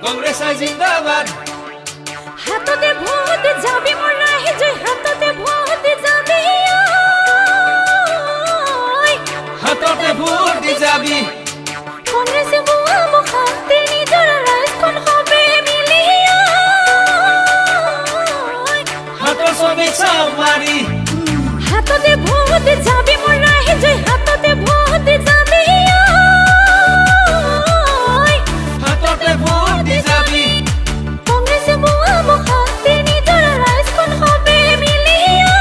কংগ্রেস জিন্দাবাদ হাততে ভোট যাবি মোর রাহি জয় হাততে ভোট যাবি হাততে ভোট যাবি কংগ্রেস বুয়াব শান্তি নিজৰ ৰাইজখন হবে মিলিয়া হাতৰ ছবি চাপ মাৰি হাততে ভোট যাবি মোর রাহি জয় হাততে ভোট যাবি হাততে ভোট যাবি কংগ্রেস বুয়াব শান্তি নিজৰ ৰাইজখন হবে মিলিয়া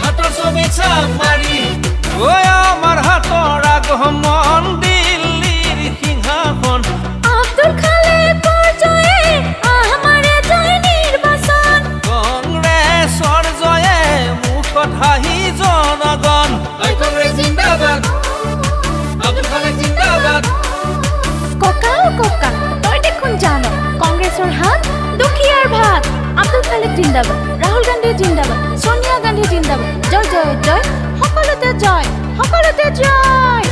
হাতৰ ছবি চাপ মাৰি ঐ আমাৰ হাতৰ আগমন দিল্লীৰ সিংহাসন আব্দুল খালেকৰ জয়ে আমাৰে জয় নিৰ্বাচন কংগ্ৰেছৰ জয়ে মুখত হাঁহি জনগণ ঐ কংগ্ৰেছ জিন্দাবাদ আব্দুল খালেক জিন্দাবাদ ককাও ককা তই দেখোন জানো কংগ্ৰেছৰ হাত দুখীয়াৰ ভাত আব্দুল খালেক জিন্দাবাদ ৰাহুল গান্ধী জিন্দাবাদ সোনিয়া গান্ধী জিন্দাবাদ জয় জয় জয় সকলোতে জয় সকলোতে জয়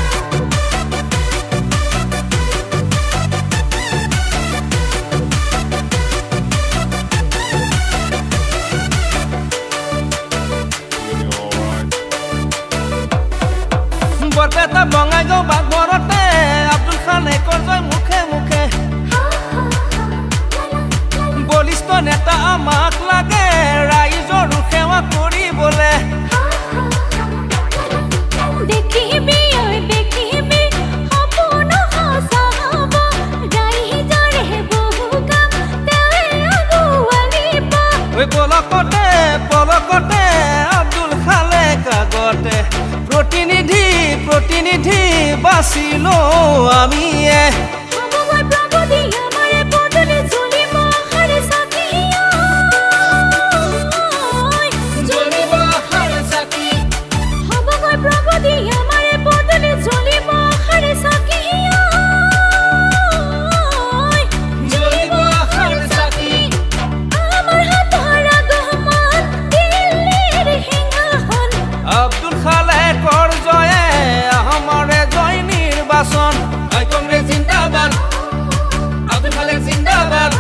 বৰপেটা বঙাইগাঁও বাগবৰতে আব্দুল খালেকৰ জয় মুখে মুখে বলিষ্ঠ নেতা আমাক লাগে ৰাইজৰ সেৱা কৰিবলে দেখিবি ঐ দেখিবি সপোন সঁচা হ'ব ৰাইজৰে বহু কাম তেৱে আগুৱালিব ঐ পলকতে পলকতে আব্দুল খালেক আগতে প্ৰতিনিধি বাচিলো আমিয়ে সময় প্ৰগতি আমাৰে বদলে জ্বলিব আশাৰে চাকি জ্বলিব আশাৰ চাকি সময় প্ৰগতি আমাৰে বদলে জ্বলিব আশাৰে চাকি জ্বলিব আশাৰ চাকি আমাৰ হাতৰ আগমন দিল্লীৰ সিংহাসন আব্দুল খালেকৰ জয়ে আমাৰে জয় নিৰ্বাচন ঐ কংগ্ৰেছ জিন্দাবাদ আব্দুল খালেক জিন্দাবাদ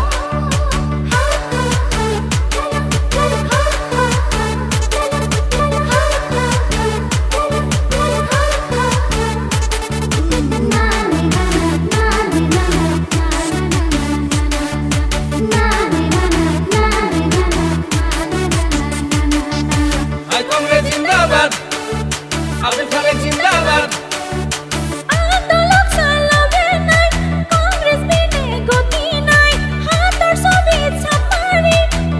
ঐ কংগ্ৰেছ জিন্দাবাদ আব্দুল খালেক জিন্দাবাদ আন্দোলন চালাবে নাই কংগ্ৰেছ বিনে গতি নাই হাতৰ ছবি চাপাৰি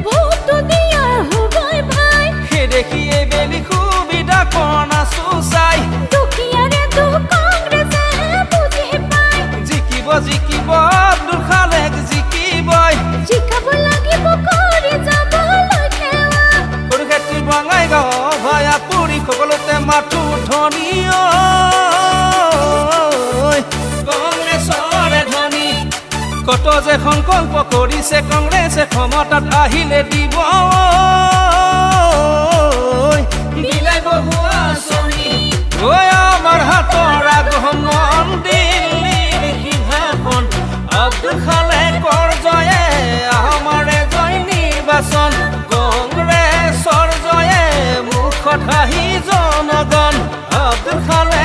ভোটটো দিয়াৰ হ'বই ভাই সেই দেখি এই বেলি সুবিধা কণ আছো চাই দুখীয়াৰে দুখ কংগ্ৰেছে বুজি পায় জিকিব জিকিব আব্দুল খালেক জিকিবই জিকাব লাগিব কৰি যাবলৈ সেৱা সৰুক্ষেত্ৰী বঙাইগাঁও ভয়া পুৰি সকলোতে মাথো ধনী কংগ্ৰেছৰে ধনী কত যে সংকল্প কৰিছে কংগ্ৰেছে ক্ষমতাত আহিলে দিব বিলাই বহুৱা আঁচনি ঐ আমাৰ হাতৰ আগমন দিল্লীৰ সিংহাসন আব্দুল খালেকৰ জয়ে আমাৰে জয় নিৰ্বাচন কংগ্ৰেছৰ জয়ে মুখত হাঁহি জনগণ আব্দুল খালেক